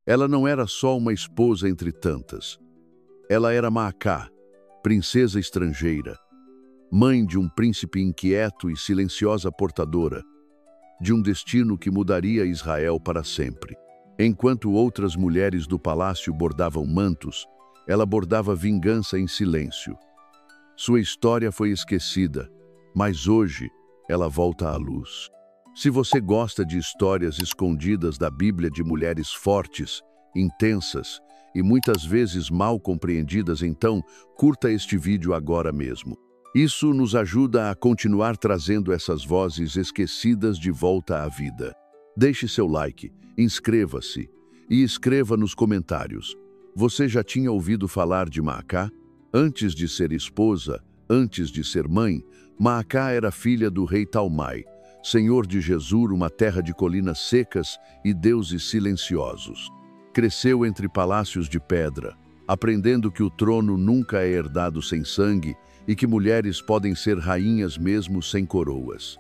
Ela não era só uma esposa entre tantas. Ela era Maacá, princesa estrangeira, mãe de um príncipe inquieto e silenciosa portadora de um destino que mudaria Israel para sempre. Enquanto outras mulheres do palácio bordavam mantos, ela bordava vingança em silêncio. Sua história foi esquecida, mas hoje ela volta à luz. Se você gosta de histórias escondidas da Bíblia de mulheres fortes, intensas e muitas vezes mal compreendidas, então curta este vídeo agora mesmo. Isso nos ajuda a continuar trazendo essas vozes esquecidas de volta à vida. Deixe seu like, inscreva-se e escreva nos comentários. Você já tinha ouvido falar de Maacá? Antes de ser esposa, antes de ser mãe, Maacá era filha do rei Talmai, senhor de Gesur, uma terra de colinas secas e deuses silenciosos. Cresceu entre palácios de pedra, aprendendo que o trono nunca é herdado sem sangue e que mulheres podem ser rainhas mesmo sem coroas.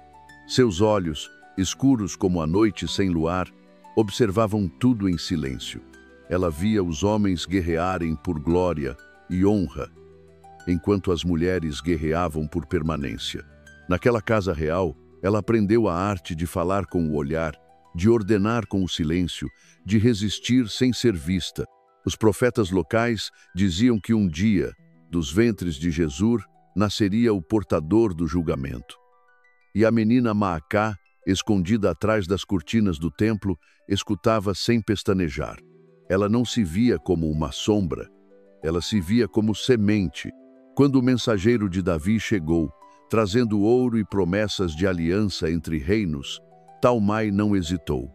Seus olhos, escuros como a noite sem luar, observavam tudo em silêncio. Ela via os homens guerrearem por glória e honra, enquanto as mulheres guerreavam por permanência. Naquela casa real, ela aprendeu a arte de falar com o olhar, de ordenar com o silêncio, de resistir sem ser vista. Os profetas locais diziam que um dia, dos ventres de Gesur, nasceria o portador do julgamento. E a menina Maacá, escondida atrás das cortinas do templo, escutava sem pestanejar. Ela não se via como uma sombra, ela se via como semente. Quando o mensageiro de Davi chegou, trazendo ouro e promessas de aliança entre reinos, Talmai não hesitou.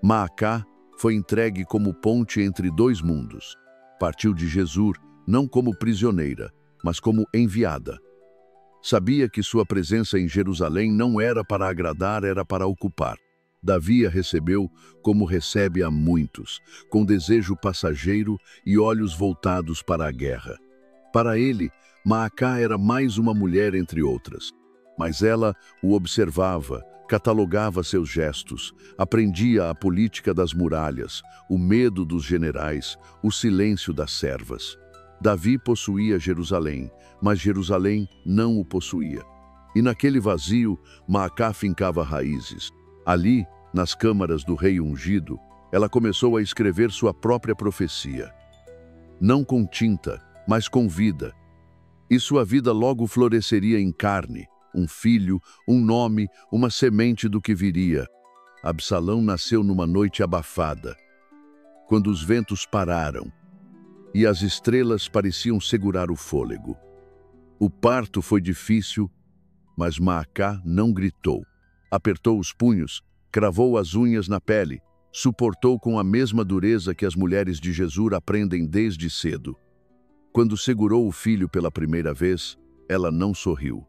Maacá foi entregue como ponte entre dois mundos. Partiu de Gesur não como prisioneira, mas como enviada. Sabia que sua presença em Jerusalém não era para agradar, era para ocupar. Davi a recebeu como recebe a muitos, com desejo passageiro e olhos voltados para a guerra. Para ele, Maacá era mais uma mulher entre outras, mas ela o observava, catalogava seus gestos, aprendia a política das muralhas, o medo dos generais, o silêncio das servas. Davi possuía Jerusalém, mas Jerusalém não o possuía. E naquele vazio, Maacá fincava raízes. Ali, nas câmaras do rei ungido, ela começou a escrever sua própria profecia. Não com tinta, mas com vida. E sua vida logo floresceria em carne, um filho, um nome, uma semente do que viria. Absalão nasceu numa noite abafada, quando os ventos pararam e as estrelas pareciam segurar o fôlego. O parto foi difícil, mas Maacá não gritou. Apertou os punhos, cravou as unhas na pele, suportou com a mesma dureza que as mulheres de Gesur aprendem desde cedo. Quando segurou o filho pela primeira vez, ela não sorriu.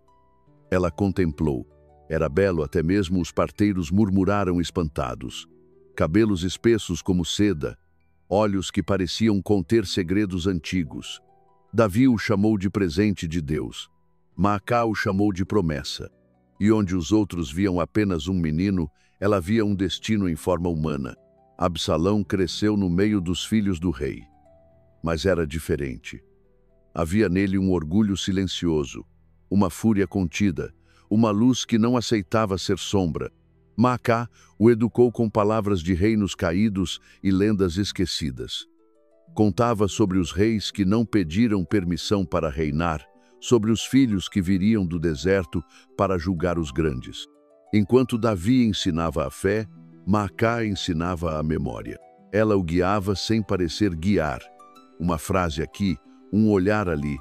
Ela contemplou. Era belo, até mesmo os parteiros murmuraram espantados. Cabelos espessos como seda, olhos que pareciam conter segredos antigos. Davi o chamou de presente de Deus. Maacá o chamou de promessa. E onde os outros viam apenas um menino, ela via um destino em forma humana. Absalão cresceu no meio dos filhos do rei. Mas era diferente. Havia nele um orgulho silencioso, uma fúria contida, uma luz que não aceitava ser sombra. Maacá o educou com palavras de reinos caídos e lendas esquecidas. Contava sobre os reis que não pediram permissão para reinar, sobre os filhos que viriam do deserto para julgar os grandes. Enquanto Davi ensinava a fé, Maacá ensinava a memória. Ela o guiava sem parecer guiar. Uma frase aqui, um olhar ali,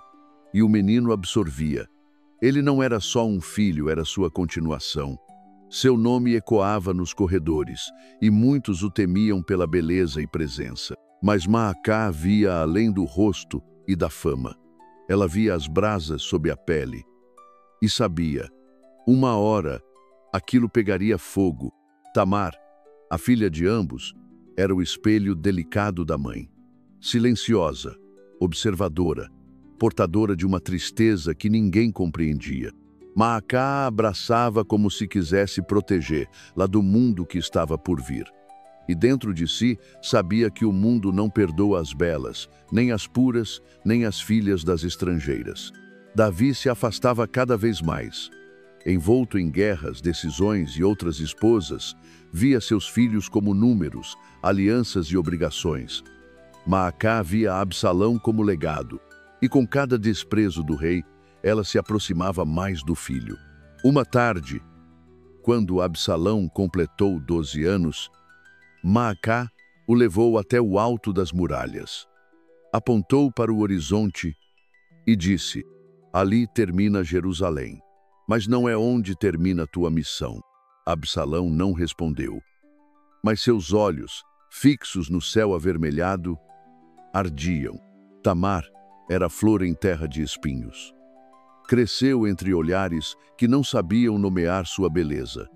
e o menino absorvia. Ele não era só um filho, era sua continuação. Seu nome ecoava nos corredores, e muitos o temiam pela beleza e presença. Mas Maacá via além do rosto e da fama. Ela via as brasas sob a pele. E sabia, uma hora, aquilo pegaria fogo. Tamar, a filha de ambos, era o espelho delicado da mãe. Silenciosa, observadora, portadora de uma tristeza que ninguém compreendia. Maacá a abraçava como se quisesse protegê-la do mundo que estava por vir. e dentro de si sabia que o mundo não perdoa as belas, nem as puras, nem as filhas das estrangeiras. Davi se afastava cada vez mais. Envolto em guerras, decisões e outras esposas, via seus filhos como números, alianças e obrigações. Maacá via Absalão como legado, e com cada desprezo do rei, ela se aproximava mais do filho. Uma tarde, quando Absalão completou 12 anos, Maacá o levou até o alto das muralhas. Apontou para o horizonte e disse: "Ali termina Jerusalém, mas não é onde termina tua missão." Absalão não respondeu, mas seus olhos, fixos no céu avermelhado, ardiam. Tamar era flor em terra de espinhos. Cresceu entre olhares que não sabiam nomear sua beleza.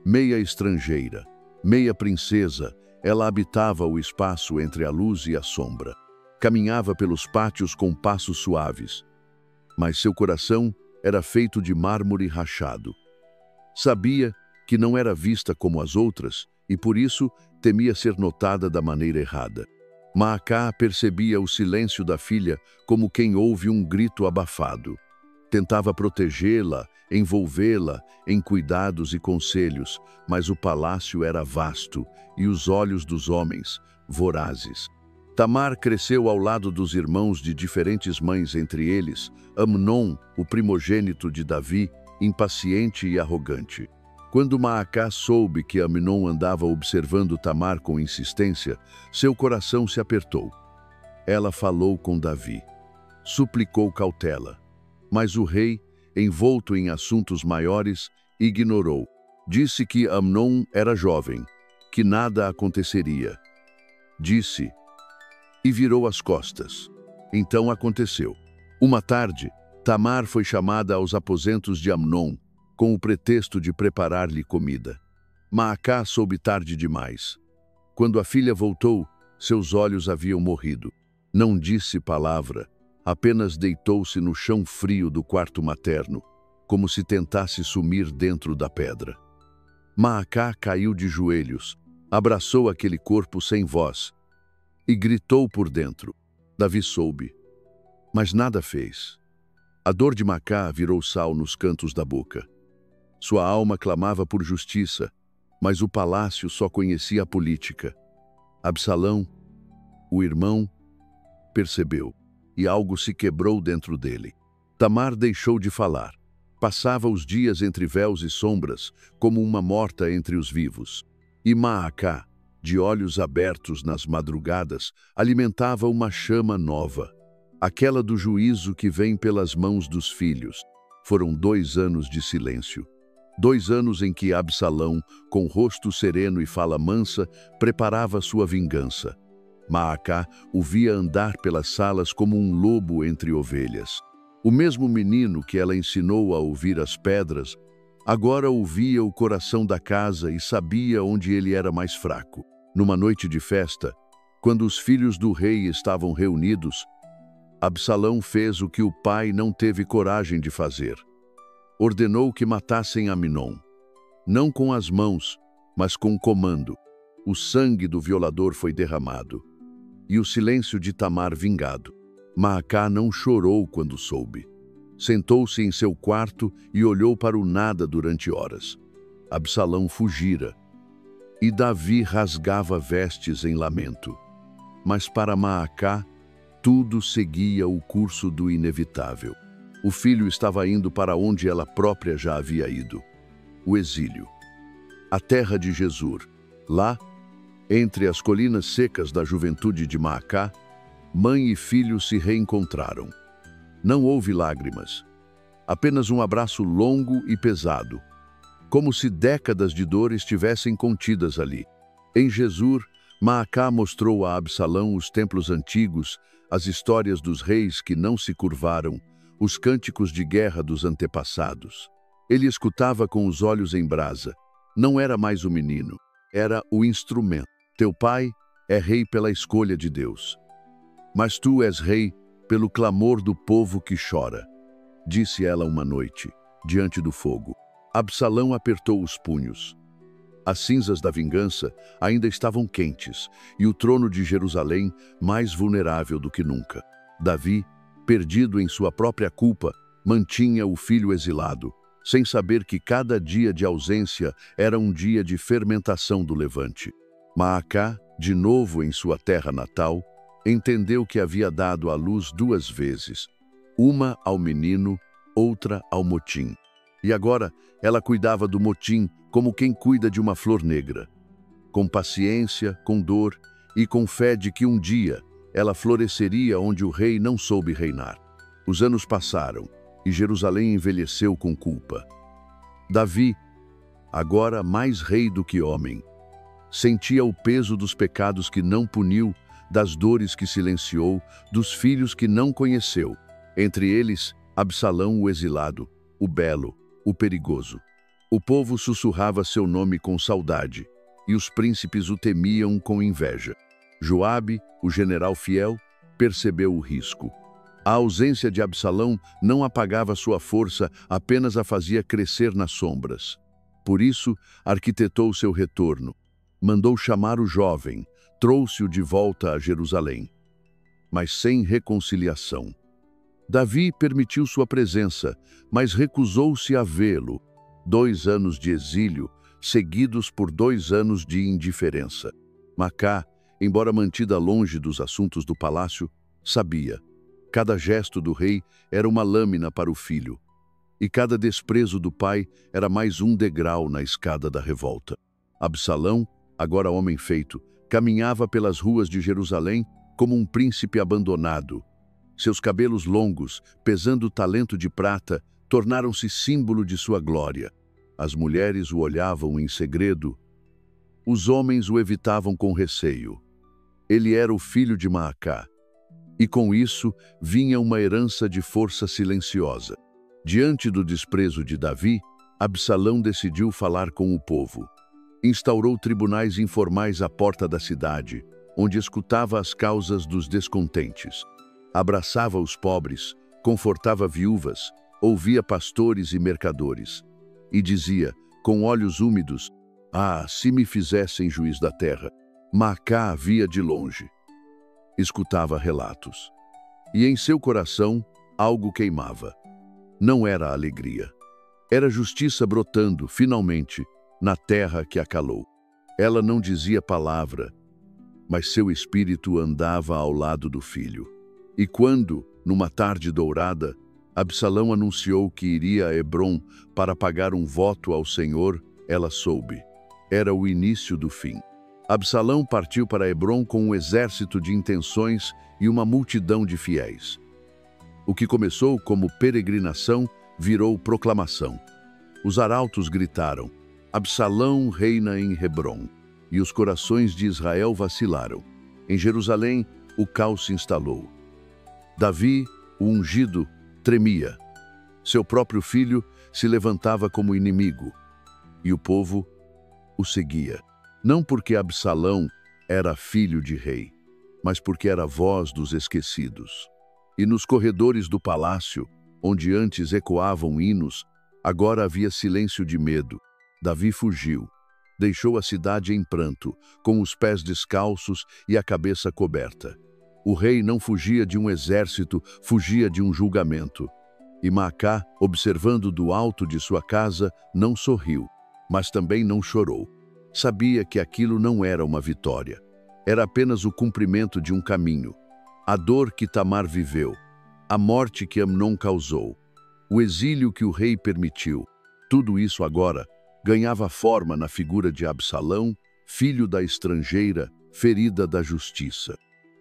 Meia estrangeira, meia princesa, ela habitava o espaço entre a luz e a sombra. Caminhava pelos pátios com passos suaves, mas seu coração era feito de mármore rachado. Sabia que não era vista como as outras e por isso temia ser notada da maneira errada. Maacá percebia o silêncio da filha como quem ouve um grito abafado. Tentava protegê-la, envolvê-la em cuidados e conselhos, mas o palácio era vasto e os olhos dos homens vorazes. Tamar cresceu ao lado dos irmãos de diferentes mães, entre eles Amnon, o primogênito de Davi, impaciente e arrogante. Quando Maacá soube que Amnon andava observando Tamar com insistência, seu coração se apertou. Ela falou com Davi, suplicou cautela, mas o rei, envolto em assuntos maiores, ignorou. Disse que Amnon era jovem, que nada aconteceria. Disse e virou as costas. Então aconteceu. Uma tarde, Tamar foi chamada aos aposentos de Amnon, com o pretexto de preparar-lhe comida. Maacá soube tarde demais. Quando a filha voltou, seus olhos haviam morrido. Não disse palavra, apenas deitou-se no chão frio do quarto materno, como se tentasse sumir dentro da pedra. Maacá caiu de joelhos, abraçou aquele corpo sem voz e gritou por dentro. Davi soube, mas nada fez. A dor de Maacá virou sal nos cantos da boca. Sua alma clamava por justiça, mas o palácio só conhecia a política. Absalão, o irmão, percebeu, e algo se quebrou dentro dele. Tamar deixou de falar. Passava os dias entre véus e sombras, como uma morta entre os vivos. E Maacá, de olhos abertos nas madrugadas, alimentava uma chama nova, aquela do juízo que vem pelas mãos dos filhos. Foram 2 anos de silêncio. 2 anos em que Absalão, com rosto sereno e fala mansa, preparava sua vingança. Maacá o via andar pelas salas como um lobo entre ovelhas. O mesmo menino que ela ensinou a ouvir as pedras, agora ouvia o coração da casa e sabia onde ele era mais fraco. Numa noite de festa, quando os filhos do rei estavam reunidos, Absalão fez o que o pai não teve coragem de fazer. Ordenou que matassem Amnon, não com as mãos, mas com comando. O sangue do violador foi derramado, e o silêncio de Tamar vingado. Maacá não chorou quando soube. Sentou-se em seu quarto e olhou para o nada durante horas. Absalão fugira, e Davi rasgava vestes em lamento. Mas para Maacá, tudo seguia o curso do inevitável. O filho estava indo para onde ela própria já havia ido. O exílio. A terra de Jesur. Lá, entre as colinas secas da juventude de Maacá, mãe e filho se reencontraram. Não houve lágrimas. Apenas um abraço longo e pesado, como se décadas de dor estivessem contidas ali. Em Jesur, Maacá mostrou a Absalão os templos antigos, as histórias dos reis que não se curvaram, os cânticos de guerra dos antepassados. Ele escutava com os olhos em brasa. Não era mais o menino, era o instrumento. Teu pai é rei pela escolha de Deus, mas tu és rei pelo clamor do povo que chora, disse ela uma noite, diante do fogo. Absalão apertou os punhos. As cinzas da vingança ainda estavam quentes e o trono de Jerusalém mais vulnerável do que nunca. Davi, perdido em sua própria culpa, mantinha o filho exilado, sem saber que cada dia de ausência era um dia de fermentação do levante. Maacá, de novo em sua terra natal, entendeu que havia dado à luz 2 vezes, uma ao menino, outra ao motim. E agora ela cuidava do motim como quem cuida de uma flor negra. Com paciência, com dor e com fé de que um dia ela floresceria onde o rei não soube reinar. Os anos passaram e Jerusalém envelheceu com culpa. Davi, agora mais rei do que homem, sentia o peso dos pecados que não puniu, das dores que silenciou, dos filhos que não conheceu, entre eles Absalão o exilado, o belo, o perigoso. O povo sussurrava seu nome com saudade, e os príncipes o temiam com inveja. Joabe, o general fiel, percebeu o risco. A ausência de Absalão não apagava sua força, apenas a fazia crescer nas sombras. Por isso, arquitetou seu retorno. Mandou chamar o jovem, trouxe-o de volta a Jerusalém. Mas sem reconciliação. Davi permitiu sua presença, mas recusou-se a vê-lo. 2 anos de exílio, seguidos por 2 anos de indiferença. Macá, embora mantida longe dos assuntos do palácio, sabia. Cada gesto do rei era uma lâmina para o filho, e cada desprezo do pai era mais um degrau na escada da revolta. Absalão, agora homem feito, caminhava pelas ruas de Jerusalém como um príncipe abandonado. Seus cabelos longos, pesando talento de prata, tornaram-se símbolo de sua glória. As mulheres o olhavam em segredo. Os homens o evitavam com receio. Ele era o filho de Maacá. E com isso vinha uma herança de força silenciosa. Diante do desprezo de Davi, Absalão decidiu falar com o povo. Instaurou tribunais informais à porta da cidade, onde escutava as causas dos descontentes. Abraçava os pobres, confortava viúvas, ouvia pastores e mercadores, e dizia, com olhos úmidos, "Ah, se me fizessem juiz da terra!" Maacá via de longe. Escutava relatos. E em seu coração, algo queimava. Não era alegria. Era justiça brotando, finalmente, na terra que a calou. Ela não dizia palavra, mas seu espírito andava ao lado do filho. E quando, numa tarde dourada, Absalão anunciou que iria a Hebrom para pagar um voto ao Senhor, ela soube. Era o início do fim. Absalão partiu para Hebrom com um exército de intenções e uma multidão de fiéis. O que começou como peregrinação virou proclamação. Os arautos gritaram, "Absalão reina em Hebrom", e os corações de Israel vacilaram. Em Jerusalém, o caos se instalou. Davi, o ungido, tremia. Seu próprio filho se levantava como inimigo, e o povo o seguia. Não porque Absalão era filho de rei, mas porque era a voz dos esquecidos. E nos corredores do palácio, onde antes ecoavam hinos, agora havia silêncio de medo. Davi fugiu. Deixou a cidade em pranto, com os pés descalços e a cabeça coberta. O rei não fugia de um exército, fugia de um julgamento. E Maacá, observando do alto de sua casa, não sorriu, mas também não chorou. Sabia que aquilo não era uma vitória. Era apenas o cumprimento de um caminho. A dor que Tamar viveu, a morte que Amnon causou, o exílio que o rei permitiu, tudo isso agora ganhava forma na figura de Absalão, filho da estrangeira, ferida da justiça.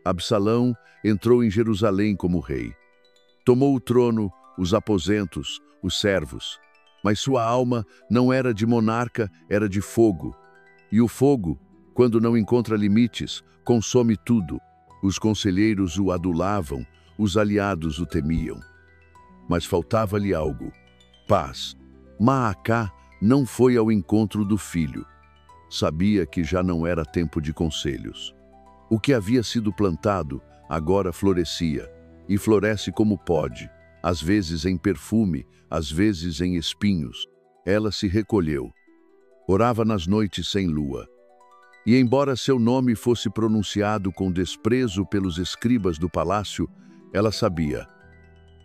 Absalão entrou em Jerusalém como rei. Tomou o trono, os aposentos, os servos. Mas sua alma não era de monarca, era de fogo. E o fogo, quando não encontra limites, consome tudo. Os conselheiros o adulavam, os aliados o temiam. Mas faltava-lhe algo: paz. Maacá não foi ao encontro do filho. Sabia que já não era tempo de conselhos. O que havia sido plantado agora florescia, e floresce como pode, às vezes em perfume, às vezes em espinhos. Ela se recolheu. Orava nas noites sem lua. E embora seu nome fosse pronunciado com desprezo pelos escribas do palácio, ela sabia.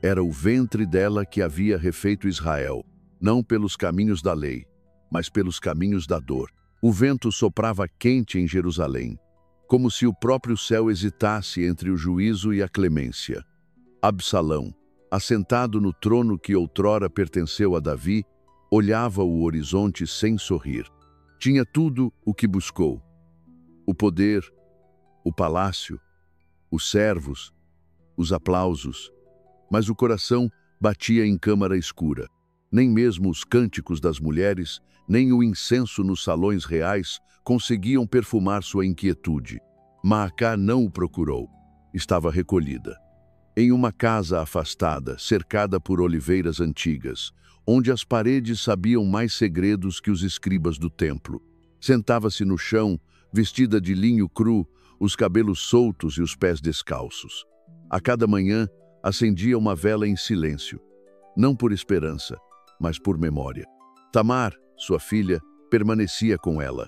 Era o ventre dela que havia refeito Israel, não pelos caminhos da lei, mas pelos caminhos da dor. O vento soprava quente em Jerusalém, como se o próprio céu hesitasse entre o juízo e a clemência. Absalão, assentado no trono que outrora pertenceu a Davi, olhava o horizonte sem sorrir. Tinha tudo o que buscou: o poder, o palácio, os servos, os aplausos, mas o coração batia em câmara escura. Nem mesmo os cânticos das mulheres, nem o incenso nos salões reais conseguiam perfumar sua inquietude. Maacá não o procurou. Estava recolhida, em uma casa afastada, cercada por oliveiras antigas, onde as paredes sabiam mais segredos que os escribas do templo. Sentava-se no chão, vestida de linho cru, os cabelos soltos e os pés descalços. A cada manhã, acendia uma vela em silêncio, não por esperança, mas por memória. Tamar, sua filha, permanecia com ela.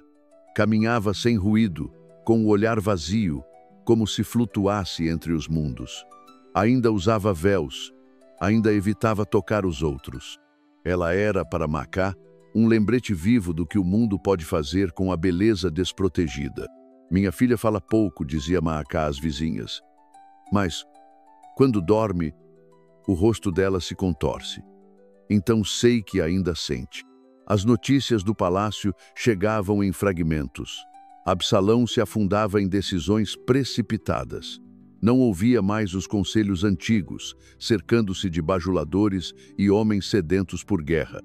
Caminhava sem ruído, com o olhar vazio, como se flutuasse entre os mundos. Ainda usava véus, ainda evitava tocar os outros. Ela era, para Maacá, um lembrete vivo do que o mundo pode fazer com a beleza desprotegida. Minha filha fala pouco, dizia Maacá às vizinhas. Mas, quando dorme, o rosto dela se contorce. Então sei que ainda sente. As notícias do palácio chegavam em fragmentos. Absalão se afundava em decisões precipitadas. Não ouvia mais os conselhos antigos, cercando-se de bajuladores e homens sedentos por guerra.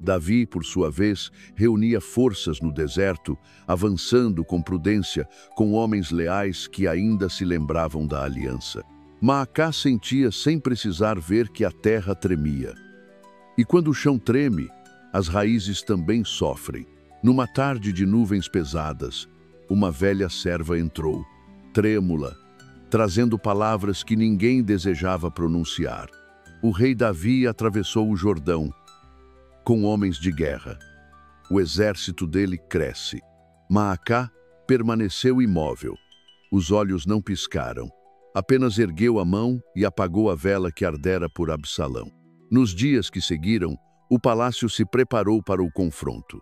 Davi, por sua vez, reunia forças no deserto, avançando com prudência, com homens leais que ainda se lembravam da aliança. Maacá sentia sem precisar ver que a terra tremia. E quando o chão treme, as raízes também sofrem. Numa tarde de nuvens pesadas, uma velha serva entrou, trêmula, trazendo palavras que ninguém desejava pronunciar. O rei Davi atravessou o Jordão, com homens de guerra. O exército dele cresce. Maacá permaneceu imóvel. Os olhos não piscaram. Apenas ergueu a mão e apagou a vela que ardera por Absalão. Nos dias que seguiram, o palácio se preparou para o confronto.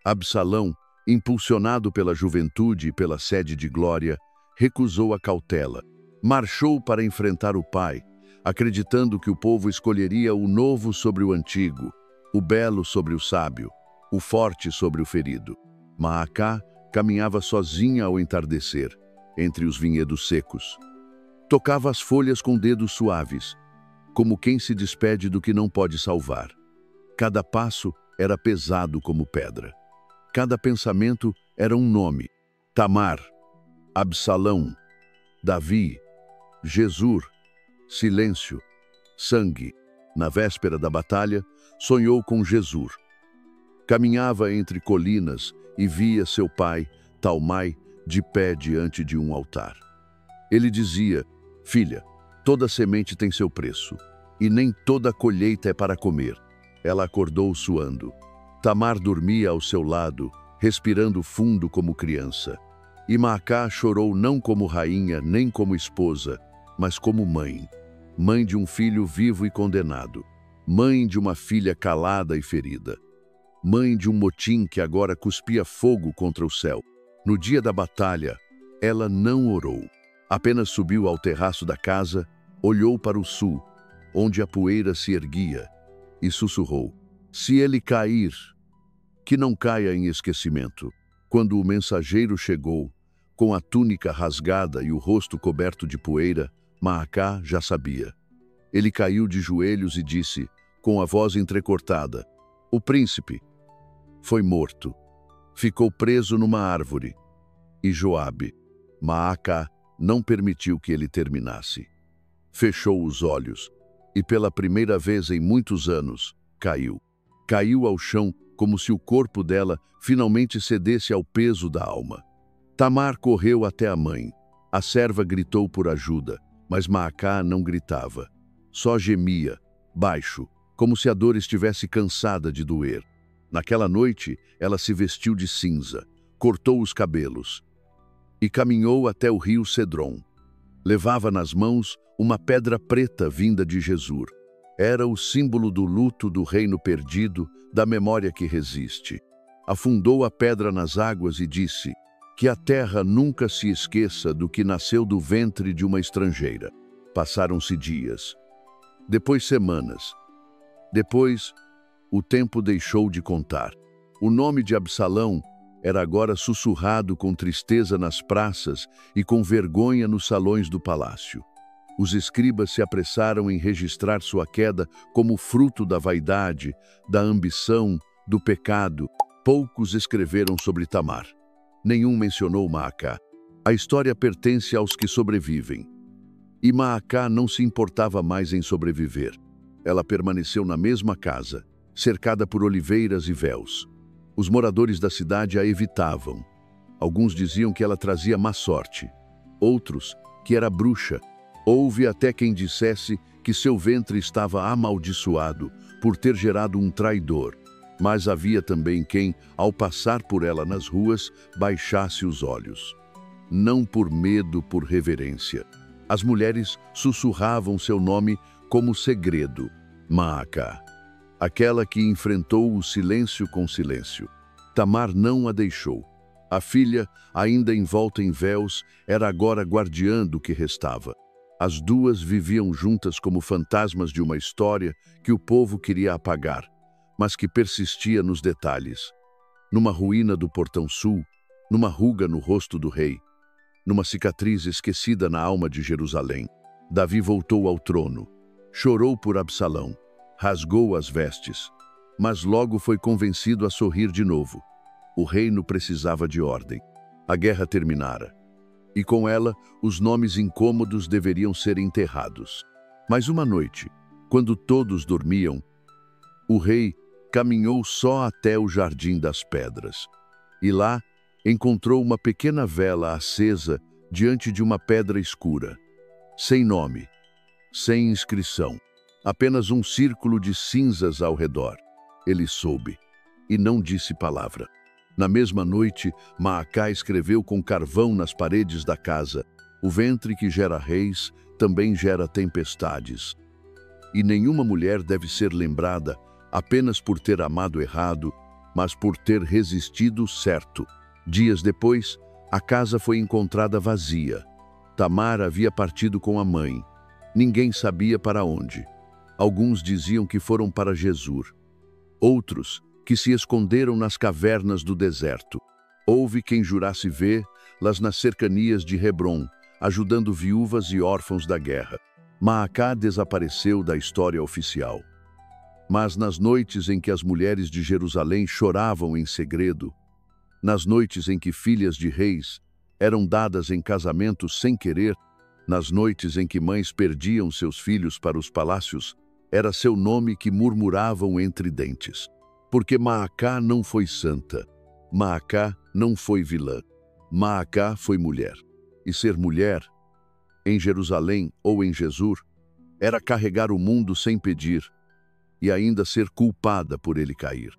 Absalão, impulsionado pela juventude e pela sede de glória, recusou a cautela. Marchou para enfrentar o pai, acreditando que o povo escolheria o novo sobre o antigo, o belo sobre o sábio, o forte sobre o ferido. Maacá caminhava sozinha ao entardecer, entre os vinhedos secos. Tocava as folhas com dedos suaves, como quem se despede do que não pode salvar. Cada passo era pesado como pedra. Cada pensamento era um nome: Tamar, Absalão, Davi, Jesur, silêncio, sangue. Na véspera da batalha, sonhou com Jesur. Caminhava entre colinas e via seu pai, Talmai, de pé diante de um altar. Ele dizia: filha, toda semente tem seu preço, e nem toda colheita é para comer. Ela acordou suando. Tamar dormia ao seu lado, respirando fundo como criança. E Maacá chorou não como rainha, nem como esposa, mas como mãe. Mãe de um filho vivo e condenado. Mãe de uma filha calada e ferida. Mãe de um motim que agora cuspia fogo contra o céu. No dia da batalha, ela não orou. Apenas subiu ao terraço da casa, olhou para o sul, onde a poeira se erguia, e sussurrou: se ele cair, que não caia em esquecimento. Quando o mensageiro chegou, com a túnica rasgada e o rosto coberto de poeira, Maacá já sabia. Ele caiu de joelhos e disse, com a voz entrecortada: o príncipe foi morto. Ficou preso numa árvore. E Joabe, Maacá, não permitiu que ele terminasse. Fechou os olhos e, pela primeira vez em muitos anos, caiu. Caiu ao chão como se o corpo dela finalmente cedesse ao peso da alma. Tamar correu até a mãe. A serva gritou por ajuda, mas Maacá não gritava. Só gemia, baixo, como se a dor estivesse cansada de doer. Naquela noite, ela se vestiu de cinza, cortou os cabelos e caminhou até o rio Cedron. Levava nas mãos uma pedra preta vinda de Jesur. Era o símbolo do luto do reino perdido, da memória que resiste. Afundou a pedra nas águas e disse: que a terra nunca se esqueça do que nasceu do ventre de uma estrangeira. Passaram-se dias, depois semanas. Depois, o tempo deixou de contar. O nome de Absalão era agora sussurrado com tristeza nas praças e com vergonha nos salões do palácio. Os escribas se apressaram em registrar sua queda como fruto da vaidade, da ambição, do pecado. Poucos escreveram sobre Tamar. Nenhum mencionou Maacá. A história pertence aos que sobrevivem. E Maacá não se importava mais em sobreviver. Ela permaneceu na mesma casa, cercada por oliveiras e véus. Os moradores da cidade a evitavam. Alguns diziam que ela trazia má sorte. Outros, que era bruxa. Houve até quem dissesse que seu ventre estava amaldiçoado por ter gerado um traidor. Mas havia também quem, ao passar por ela nas ruas, baixasse os olhos. Não por medo, por reverência. As mulheres sussurravam seu nome como segredo: Maacá. Aquela que enfrentou o silêncio com silêncio. Tamar não a deixou. A filha, ainda envolta em véus, era agora guardiã do que restava. As duas viviam juntas como fantasmas de uma história que o povo queria apagar, mas que persistia nos detalhes. Numa ruína do portão sul, numa ruga no rosto do rei, numa cicatriz esquecida na alma de Jerusalém, Davi voltou ao trono, chorou por Absalão, rasgou as vestes, mas logo foi convencido a sorrir de novo. O reino precisava de ordem. A guerra terminara, e com ela os nomes incômodos deveriam ser enterrados. Mas uma noite, quando todos dormiam, o rei caminhou só até o Jardim das Pedras. E lá encontrou uma pequena vela acesa diante de uma pedra escura, sem nome, sem inscrição. Apenas um círculo de cinzas ao redor. Ele soube, e não disse palavra. Na mesma noite, Maacá escreveu com carvão nas paredes da casa: o ventre que gera reis também gera tempestades. E nenhuma mulher deve ser lembrada apenas por ter amado errado, mas por ter resistido certo. Dias depois, a casa foi encontrada vazia. Tamar havia partido com a mãe. Ninguém sabia para onde. Alguns diziam que foram para Jesur. Outros, que se esconderam nas cavernas do deserto. Houve quem jurasse vê-las nas cercanias de Hebrom, ajudando viúvas e órfãos da guerra. Maacá desapareceu da história oficial. Mas nas noites em que as mulheres de Jerusalém choravam em segredo, nas noites em que filhas de reis eram dadas em casamento sem querer, nas noites em que mães perdiam seus filhos para os palácios, era seu nome que murmuravam entre dentes. Porque Maacá não foi santa, Maacá não foi vilã, Maacá foi mulher. E ser mulher, em Jerusalém ou em Jesur, era carregar o mundo sem pedir e ainda ser culpada por ele cair.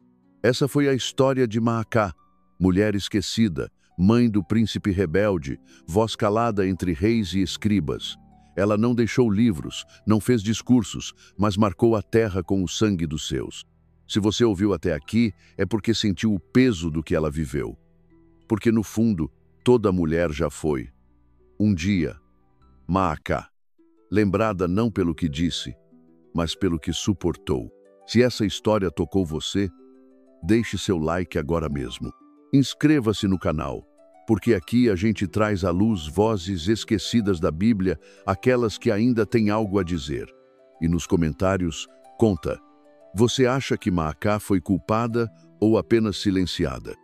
Essa foi a história de Maacá, mulher esquecida, mãe do príncipe rebelde, voz calada entre reis e escribas. Ela não deixou livros, não fez discursos, mas marcou a terra com o sangue dos seus. Se você ouviu até aqui, é porque sentiu o peso do que ela viveu. Porque, no fundo, toda mulher já foi. Um dia, Maacá, lembrada não pelo que disse, mas pelo que suportou. Se essa história tocou você, deixe seu like agora mesmo. Inscreva-se no canal, porque aqui a gente traz à luz vozes esquecidas da Bíblia, aquelas que ainda têm algo a dizer. E nos comentários, conta: você acha que Maacá foi culpada ou apenas silenciada?